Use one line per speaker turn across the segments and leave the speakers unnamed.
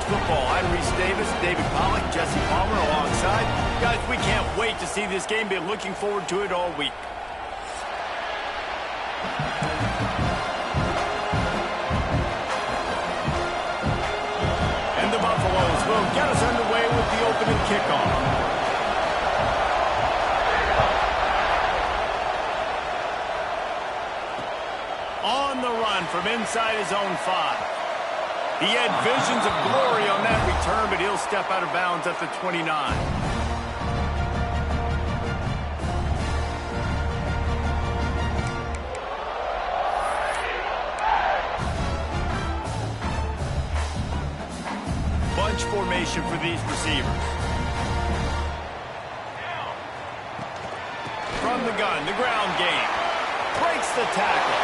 football. I'm Reese Davis, David Pollack, Jesse Palmer alongside. Guys, we can't wait to see this game. Been looking forward to it all week. And the Buffaloes will get us underway with the opening kickoff. On the run from inside his own 5. He had visions of glory on that return, but he'll step out of bounds at the 29. Bunch formation for these receivers. From the gun, the ground game. Breaks the tackle.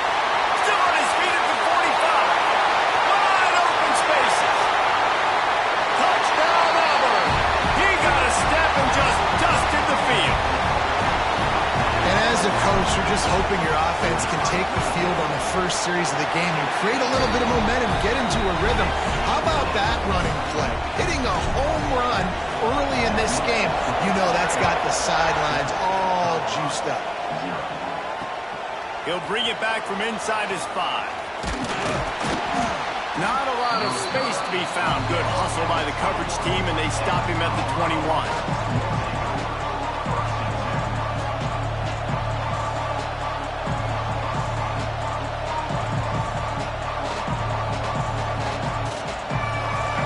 Still on his feet at the 45. Wide open spaces. Touchdown, Auburn. He got a step and just dusted the field.
And as a coach, you're just hoping your offense can take the field on the first series of the game and create a little bit of momentum, get into a rhythm. How about that running play? Hitting a home run early in this game. You know that's got the sidelines all juiced up.
He'll bring it back from inside his 5. Not a lot of space to be found. Good hustle by the coverage team, and they stop him at the 21.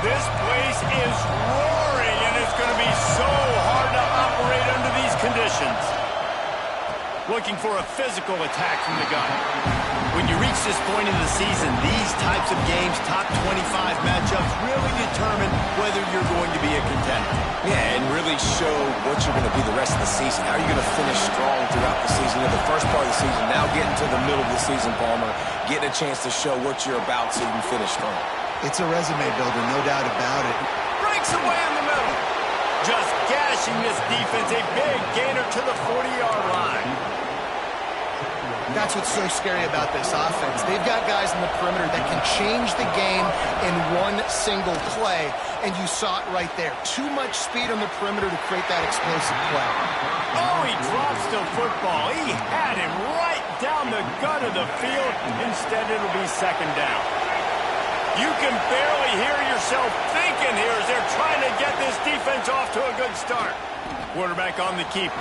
This place is roaring, and it's going to be so hard to operate under these conditions. Looking for a physical attack from the gun. When you reach this point in the season, these types of games, top 25 matchups, really determine whether you're going to be a contender.
Yeah, and really show what you're going to be the rest of the season. How are you going to finish strong throughout the season? In the first part of the season, now getting to the middle of the season, Palmer, getting a chance to show what you're about so you can finish strong.
It's a resume builder, no doubt about it.
Breaks away in the middle. Just gashing this defense, a big gainer to the 40-yard line.
That's what's so scary about this offense. They've got guys in the perimeter that can change the game in one single play, and you saw it right there. Too much speed on the perimeter to create that explosive play.
Oh, he drops the football. He had him right down the gut of the field. Instead, it'll be second down. You can barely hear yourself thinking here as they're trying to get this defense off to a good start. Quarterback on the keeper.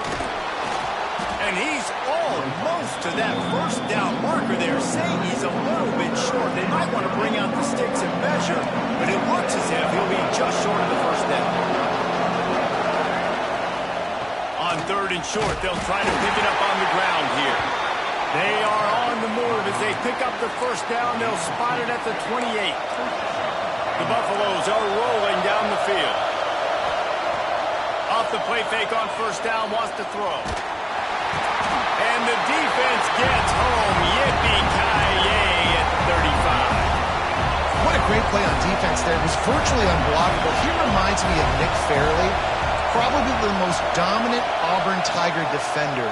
And he's almost to that first down marker there, saying he's a little bit short. They might want to bring out the sticks and measure, but it looks as if he'll be just short of the first down. On 3rd and short, they'll try to pick it up on the ground here. They are on the move as they pick up the first down. They'll spot it at the 28. The Buffaloes are rolling down the field. Off the play fake on first down, wants to throw. And the defense gets home. Yippee-ki-yay at 35.
What a great play on defense there. It was virtually unblockable. He reminds me of Nick Fairley, probably the most dominant Auburn Tiger defender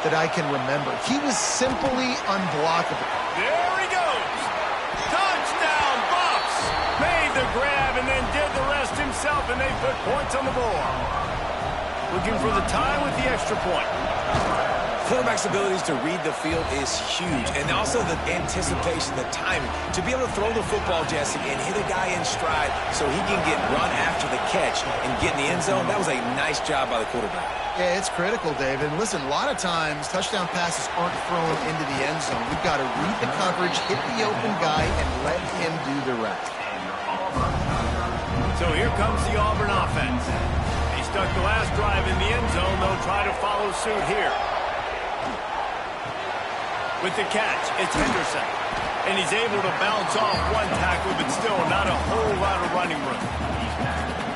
that I can remember. He was simply unblockable.
There he goes. Touchdown, Buffs. Made the grab and then did the rest himself, and they put points on the board. Looking for the time with the extra point.
Quarterback's abilities to read the field is huge, and also the anticipation, the timing. To be able to throw the football, Jesse, and hit a guy in stride so he can get run after the catch and get in the end zone, that was a nice job by the quarterback.
Yeah, it's critical, David. And listen, a lot of times, touchdown passes aren't thrown into the end zone. We've got to read the coverage, hit the open guy, and let him do the rest.
So here comes the Auburn offense. They stuck the last drive in the end zone. They'll try to follow suit here. With the catch, it's Henderson. And he's able to bounce off one tackle, but still not a whole lot of running room.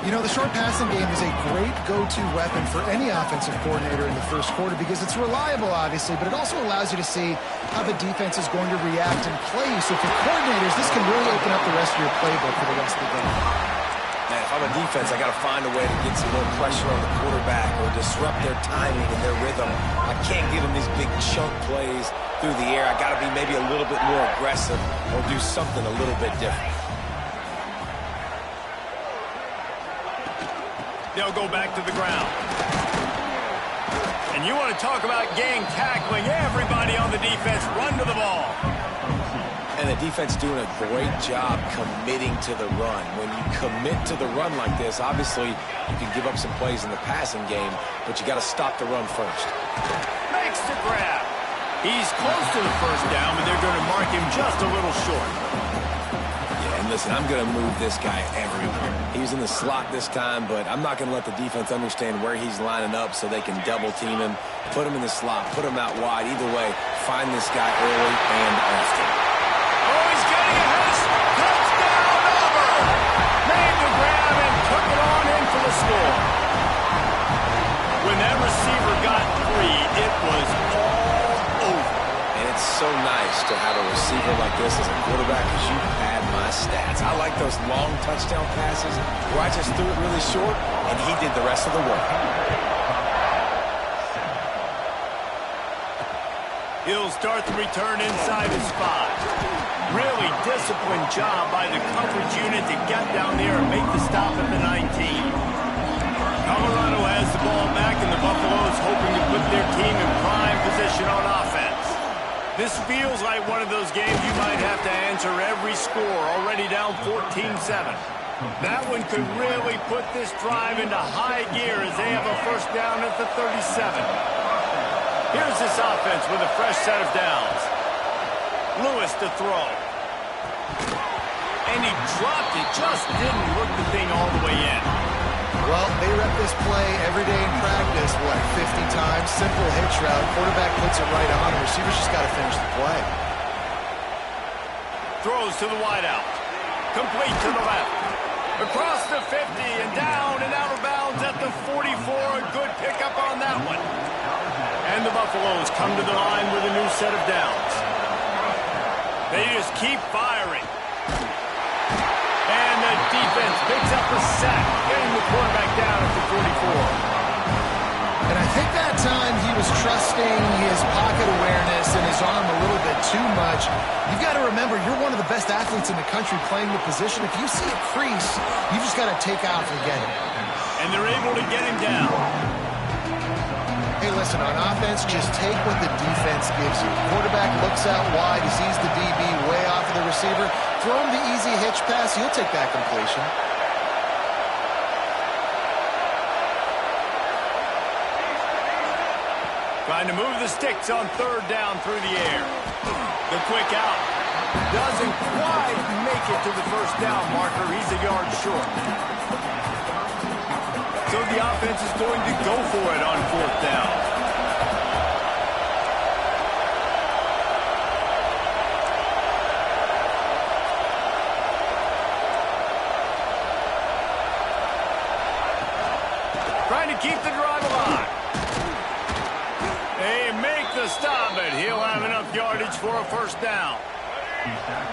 You know, the short passing game is a great go-to weapon for any offensive coordinator in the first quarter because it's reliable, obviously, but it also allows you to see how the defense is going to react and play you. So for coordinators, this can really open up the rest of your playbook for the rest of the game.
Man, if I'm a defense, I got to find a way to get some more pressure on the quarterback or disrupt their timing and their rhythm. I can't give them these big chunk plays through the air. I got to be maybe a little bit more aggressive or do something a little bit different.
They'll go back to the ground. And you want to talk about gang tackling. Everybody on the defense run to the ball.
And the defense doing a great job committing to the run. When you commit to the run like this, obviously you can give up some plays in the passing game, but you got to stop the run first.
Makes the grab. He's close to the first down, but they're going to mark him just a little short.
Yeah, and listen, I'm going to move this guy everywhere. He's in the slot this time, but I'm not going to let the defense understand where he's lining up so they can double team him, put him in the slot, put him out wide. Either way, find this guy early and often.
Oh, he's getting a hit. Touchdown, Auburn! Made the grab and took it on in for the score. When that receiver got free, it was all over.
And it's so nice to have a receiver like this as a quarterback because you pad my stats. I like those long touchdown passes where I just threw it really short and he did the rest of the work.
He'll start the return inside his 5. Really disciplined job by the coverage unit to get down there and make the stop at the 19. Colorado has the ball back, and the Buffaloes hoping to put their team in prime position on offense. This feels like one of those games you might have to answer every score, already down 14-7. That one could really put this drive into high gear as they have a first down at the 37. Here's this offense with a fresh set of downs. Lewis to throw. And he dropped it, just didn't look the thing all the way in.
Well, they rep this play every day in practice, 50 times? Simple hitch route. Quarterback puts it right on. The receiver's just got to finish the play.
Throws to the wideout. Complete to the left. Across the 50 and down and out of bounds at the 44. A good pickup on that one. And the Buffaloes come to the line with a new set of downs. They just keep firing. And the defense picks up a sack, getting the quarterback down at the 44.
And I think that time he was trusting his pocket awareness and his arm a little bit too much. You've got to remember, you're one of the best athletes in the country playing the position. If you see a crease, you just got to take off and get him.
And they're able to get him down.
Hey, listen, on offense, just take what the defense gives you. Quarterback looks out wide, he sees the DB way off of the receiver. Throw him the easy hitch pass, he'll take that completion.
Trying to move the sticks on third down through the air. The quick out. Doesn't quite make it to the first down marker. He's a yard short. So the offense is going to go for it on fourth down. Trying to keep the drive alive. They make the stop, but he'll have enough yardage for a first down.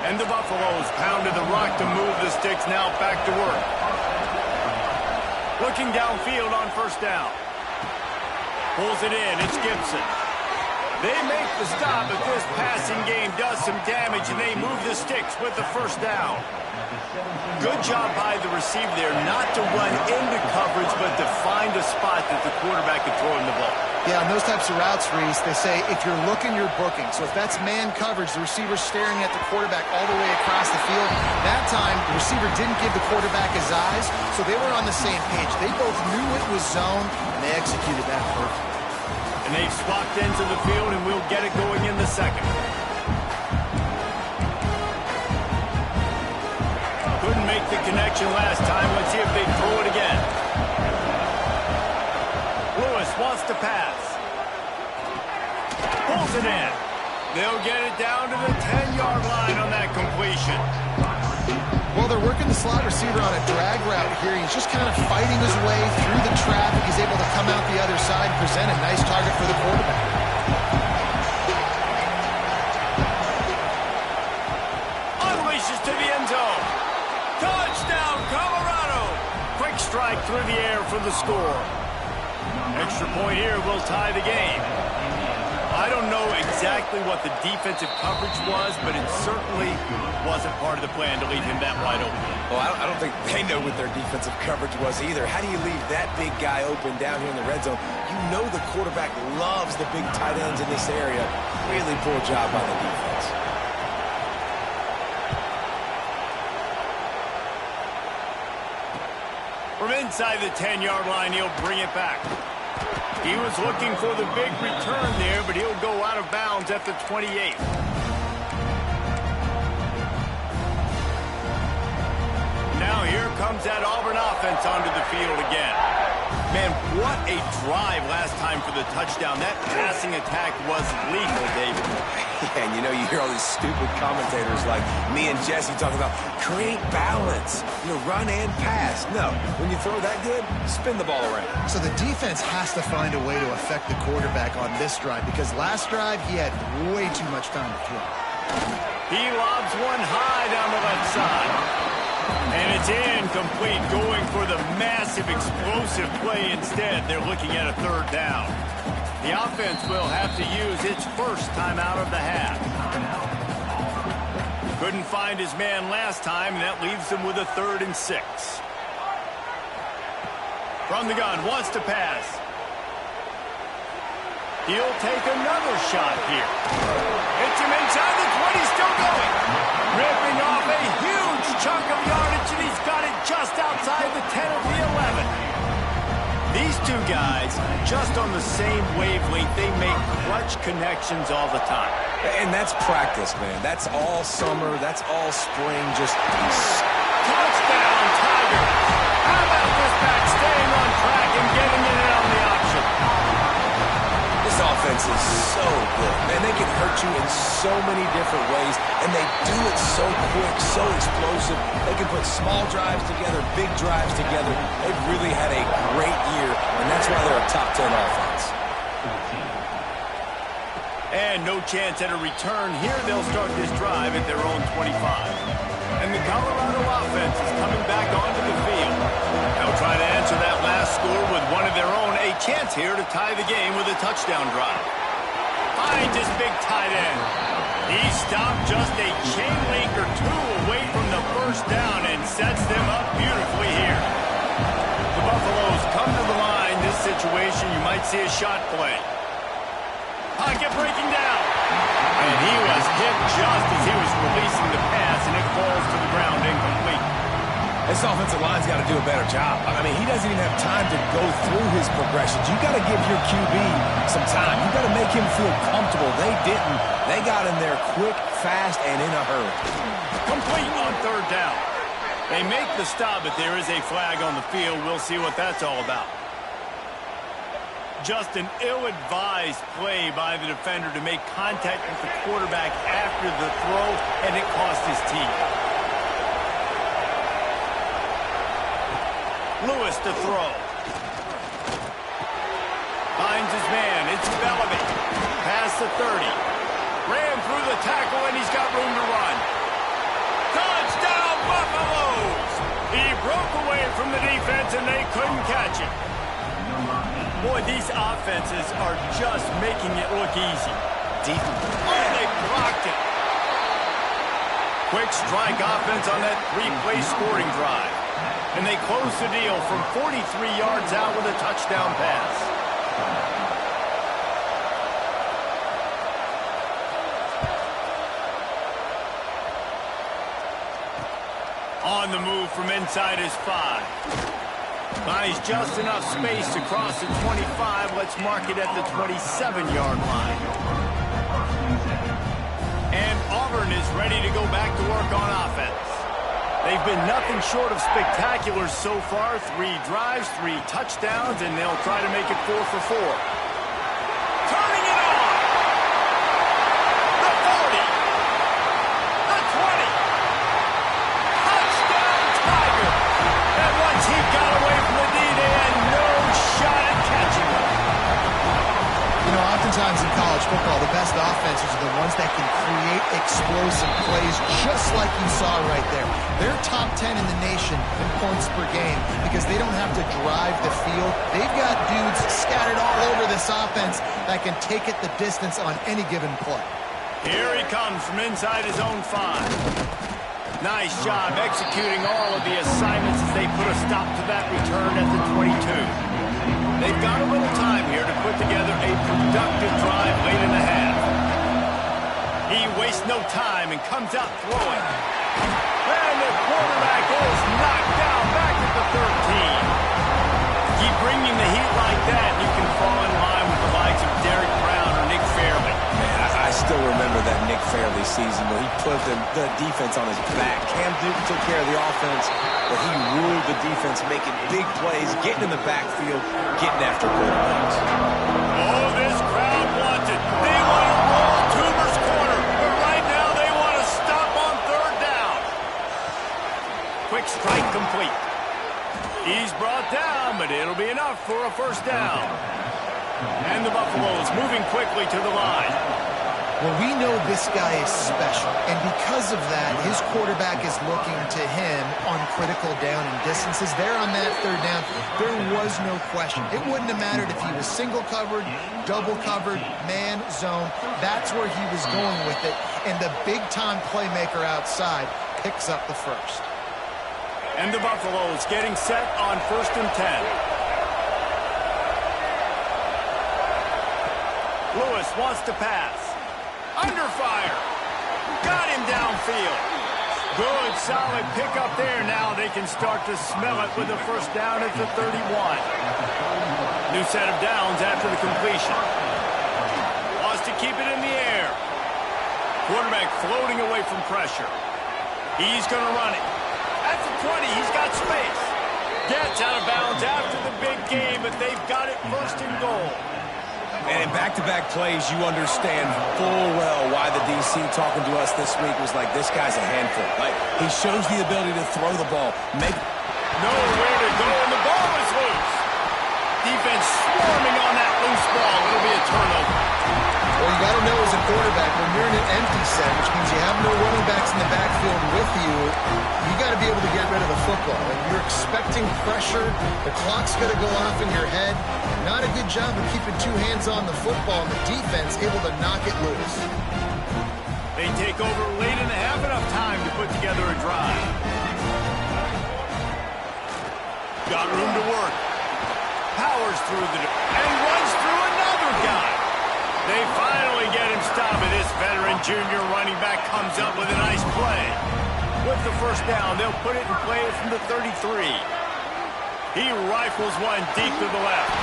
And the Buffaloes pounded the rock to move the sticks, now back to work. Looking downfield on first down. Pulls it in, it's Gibson. They make the stop, but this passing game does some damage, and they move the sticks with the first down. Good job by the receiver there, not to run into coverage, but to find a spot that the quarterback can throw in the ball.
Yeah, on those types of routes, Reese, they say if you're looking, you're booking. So if that's man coverage, the receiver's staring at the quarterback all the way across the field. That time, the receiver didn't give the quarterback his eyes, so they were on the same page. They both knew it was zone, and they executed that perfectly.
And they've swapped into the field, and we'll get it going in the second. Couldn't make the connection last time. Let's see if they throw it again. Lewis wants to pass. Pulls it in. They'll get it down to the 10-yard line on that completion.
Well, they're working the slot receiver on a drag route here. He's just kind of fighting his way through the traffic. He's able to come out the other side and present a nice target for the quarterback.
Unleashes to the end zone. Touchdown, Colorado! Quick strike through the air for the score. Extra point here will tie the game. I don't know exactly what the defensive coverage was, but it certainly wasn't part of the plan to leave him that wide open.
Well, I don't think they know what their defensive coverage was either. How do you leave that big guy open down here in the red zone? You know the quarterback loves the big tight ends in this area. Really poor job by the defense.
From inside the 10-yard line, he'll bring it back. He was looking for the big return there, but he'll go out of bounds at the 28. Now here comes that Auburn offense onto the field again. Man, what a drive last time for the touchdown. That passing attack was lethal, David.
Yeah, and you know, you hear all these stupid commentators like me and Jesse talking about create balance, run and pass. No, when you throw that good, spin the ball around.
So the defense has to find a way to affect the quarterback on this drive because last drive he had way too much time to throw.
He lobs one high down the left side. And it's incomplete, going for the massive explosive play instead. They're looking at a third down. The offense will have to use its first timeout of the half. Couldn't find his man last time, and that leaves him with a 3rd and 6. From the gun, wants to pass. He'll take another shot here. Hits him inside the 20, still going. Ripping off a huge chunk of yardage, and he's got it just outside the 10 of the 11. These two guys, just on the same wavelength, they make clutch connections all the time.
And that's practice, man. That's all summer. That's all spring. Just
touchdown, Tigers. How about this back staying on track and getting in and on the option?
This offense is so good. Man, they can hurt you in so many different ways, and they do it so quick, so explosive. They can put small drives together, big drives together. They've really had a great year, and that's why they're a top 10 offense.
And no chance at a return. Here they'll start this drive at their own 25. And the Colorado offense is coming back onto the field. They'll try to answer that last score with one of their own. A chance here to tie the game with a touchdown drive. Finds his big tight end. He stopped just a chain link or two away from the first down and sets them up beautifully here. The Buffaloes come to the line. This situation, you might see a shot play. Pocket breaking down. And he was hit just as he was releasing the pass, and it falls to the ground incomplete.
This offensive line's got to do a better job. I mean, he doesn't even have time to go through his progressions. You got to give your QB some time. You got to make him feel comfortable. They didn't. They got in there quick, fast, and in a hurry.
Complete on 3rd down. They make the stop, but there is a flag on the field. We'll see what that's all about. Just an ill-advised play by the defender to make contact with the quarterback after the throw, and it cost his team. Lewis to throw. Finds his man. It's Bellamy. Past the 30. Ran through the tackle, and he's got room to run. Touchdown, Buffaloes! He broke away from the defense, and they couldn't catch him. Boy, these offenses are just making it look easy. Deep. Oh, they blocked it. Quick strike offense on that 3-play scoring drive. And they close the deal from 43 yards out with a touchdown pass. On the move from inside his 5. Buys just enough space to cross the 25. Let's mark it at the 27-yard line. And Auburn is ready to go back to work on offense. They've been nothing short of spectacular so far. 3 drives, 3 touchdowns, and they'll try to make it 4 for 4. Turning it on! The 40! The 20! Touchdown, Tiger! And once he got away from the D, they had no shot at catching him.
Oftentimes in college football, the best offenses are the ones that can create explosive plays just just like you saw right there. They're top 10 in the nation in points per game because they don't have to drive the field. They've got dudes scattered all over this offense that can take it the distance on any given play.
Here he comes from inside his own 5. Nice job executing all of the assignments as they put a stop to that return at the 22. They've got a little time here to put together a productive drive late in the half. He wastes no time and comes out throwing. And the quarterback is knocked down back at the 13. Keep bringing the heat like that, and you can fall in line with the likes of Derek Brown or Nick Fairley.
Man, I still remember that Nick Fairley season where he put the defense on his back. Cam Newton took care of the offense, but he ruled the defense, making big plays, getting in the backfield, getting after quarterbacks.
Oh, this crowd wants it. They want to roll Toomer's corner, but right now they want to stop on 3rd down. Quick strike complete. He's brought down, but it'll be enough for a 1st down. And the Buffaloes moving quickly to the line.
Well, we know this guy is special, and because of that, his quarterback is looking to him on critical down and distances. There on that 3rd down, there was no question. It wouldn't have mattered if he was single covered, double covered, man, zone. That's where he was going with it, and the big-time playmaker outside picks up the 1st.
And the Buffaloes getting set on 1st and 10. Lewis wants to pass. Under fire. Got him downfield. Good, solid pickup there. Now they can start to smell it with a 1st down at the 31. New set of downs after the completion. Wants to keep it in the air. Quarterback floating away from pressure. He's going to run it. At the 20, he's got space. Gets out of bounds after the big game, but they've got it 1st and goal.
And in back-to-back plays, you understand full well why the DC talking to us this week was like, this guy's a handful. Like, he shows the ability to throw the ball.
Nowhere to go, and the ball is loose. Defense swarming on that loose ball. It'll be a turnover.
Well, you got to know as a quarterback, when you're in an empty set, which means you have no running backs in the backfield with you, you got to be able to get rid of the football. And you're expecting pressure. The clock's going to go off in your head. Not a good job of keeping 2 hands on the football, and the defense able to knock it loose.
They take over late in the half, enough time to put together a drive. Got room to work. Powers through and runs through another guy. They finally get him stopped, and this veteran junior running back comes up with a nice play. With the 1st down, they'll put it in play from the 33. He rifles one deep to the left.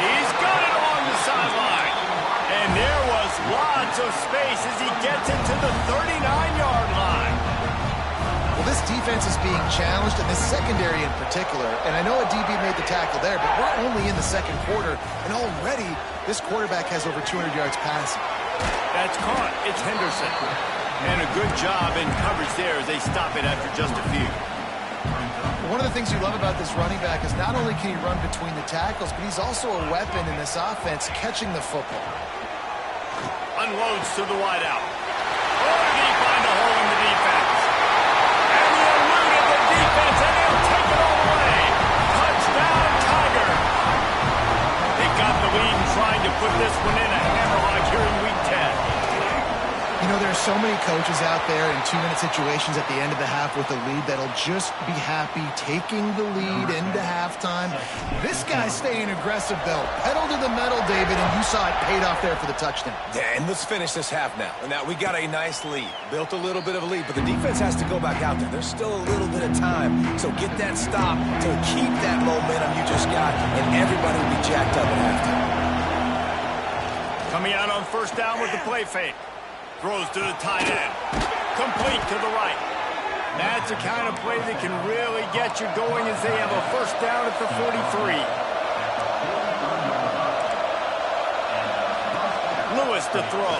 He's got it along the sideline. And there was lots of space as he gets it to the 39-yard line.
Well, this defense is being challenged, and this secondary in particular. And I know a DB made the tackle there, but we're only in the 2nd quarter, and already this quarterback has over 200 yards passing.
That's caught. It's Henderson. And a good job in coverage there as they stop it after just a few.
One of the things you love about this running back is not only can he run between the tackles, but he's also a weapon in this offense catching the football.
Unloads to the wideout. Oh, did he find a hole in the defense? And the elude of the defense, and they'll take it all away. Touchdown, Tiger. They got the lead and trying to put this one in a hammerlock here in Week 10.
You know, there are so many coaches out there in 2-minute situations at the end of the half with the lead that'll just be happy taking the lead into halftime. This guy's staying aggressive, though. Pedal to the metal, David, and you saw it paid off there for the touchdown.
Yeah, and let's finish this half now. Now, we got a nice lead. Built a little bit of a lead, but the defense has to go back out there. There's still a little bit of time. So get that stop to keep that momentum you just got, and everybody will be jacked up at halftime.
Coming out on 1st down with the play fake. Throws to the tight end. Complete to the right. That's the kind of play that can really get you going as they have a 1st down at the 43. Lewis to throw.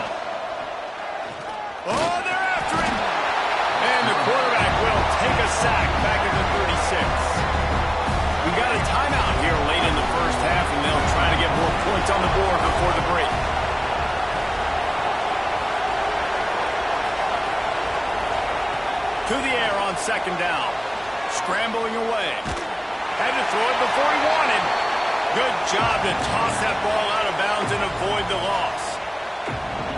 Oh, they're after him. And the quarterback will take a sack back at the 36. We got a timeout here late in the 1st half, and they'll try to get more points on the board before the break. To the air on second down. Scrambling away. Had to throw it before he wanted. Good job to toss that ball out of bounds and avoid the loss.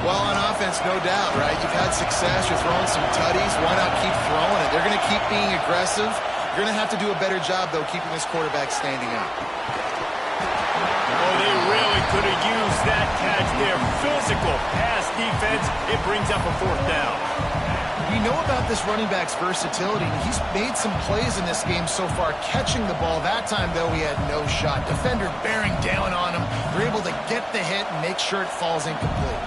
Well, on offense, no doubt, right? You've had success. You're throwing some tutties. Why not keep throwing it? They're going to keep being aggressive. You're going to have to do a better job, though, keeping this quarterback standing up.
Oh, they really could have used that catch there. Physical pass defense. It brings up a fourth down.
We know about this running back's versatility. He's made some plays in this game so far, catching the ball. That time, though, he had no shot. Defender bearing down on him. They're able to get the hit and make sure it falls incomplete.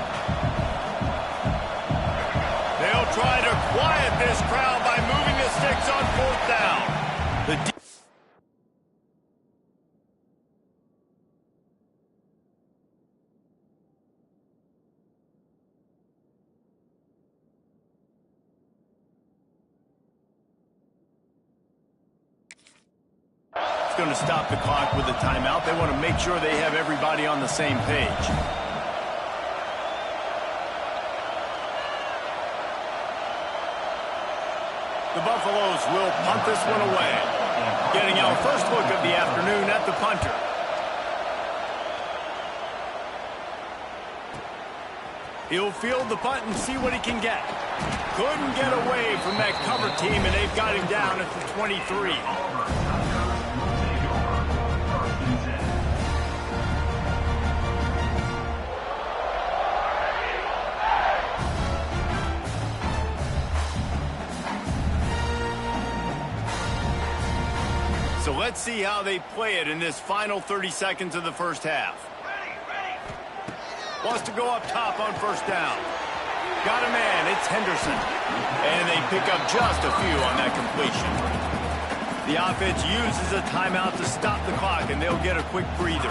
They'll try to quiet this crowd by moving the sticks on fourth down. It's going to stop the clock with a timeout. They want to make sure they have everybody on the same page. The Buffaloes will punt this one away. Getting our first look of the afternoon at the punter. He'll field the punt and see what he can get. Couldn't get away from that cover team, and they've got him down at the 23. So let's see how they play it in this final 30 seconds of the first half. Wants to go up top on first down. Got a man, it's Henderson. And they pick up just a few on that completion. The offense uses a timeout to stop the clock, and they'll get a quick breather.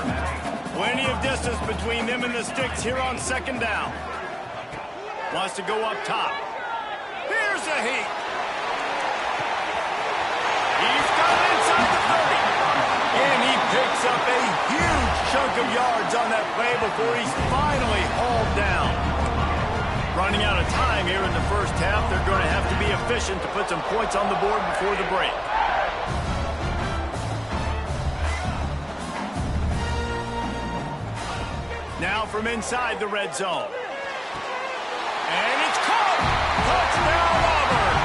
Plenty of distance between them and the sticks here on second down. Wants to go up top. Here's a heat. He's got it inside the 30. And he picks up a huge chunk of yards on that play before he's finally hauled down. Running out of time here in the first half. They're going to have to be efficient to put some points on the board before the break. Now from inside the red zone. And it's caught! Touchdown, Auburn!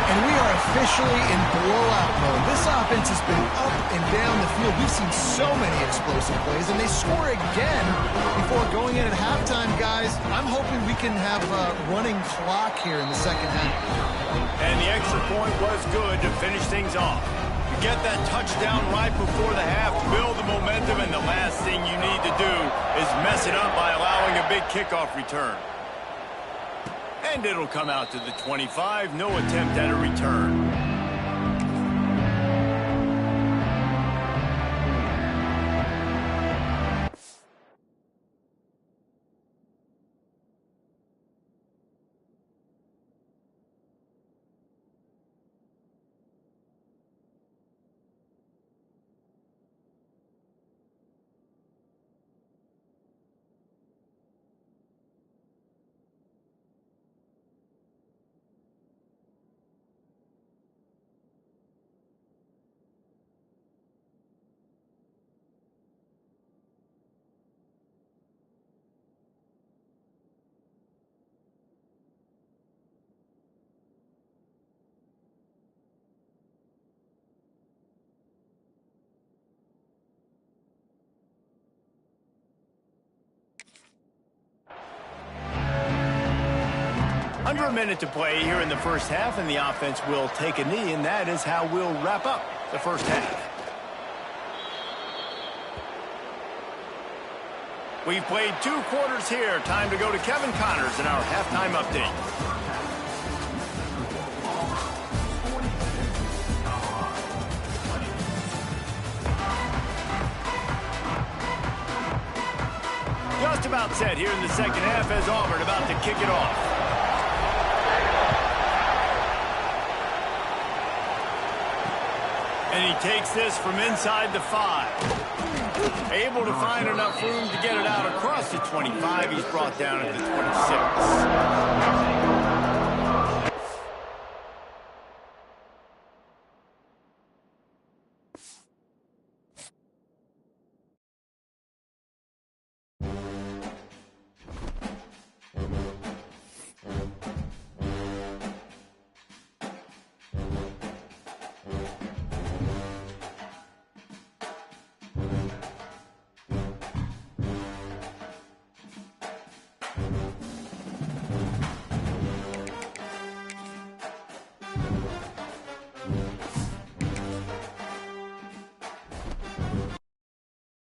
And we are officially in blowout mode. This offense has been up and down the field. We've seen so many explosive plays, and they score again before going in at halftime, guys. I'm hoping we can have a running clock here in the second half.
And the extra point was good to finish things off. You get that touchdown right before the half, build the momentum, and the last thing you need to do is mess it up by allowing a big kickoff return. And it'll come out to the 25. No attempt at a return. Under a minute to play here in the first half, and the offense will take a knee, and that is how we'll wrap up the first half. We've played 2 quarters here. Time to go to Kevin Connors in our halftime update. Just about set here in the second half as Auburn about to kick it off. And he takes this from inside the 5. Able to find enough room to get it out across the 25. He's brought down at the 26.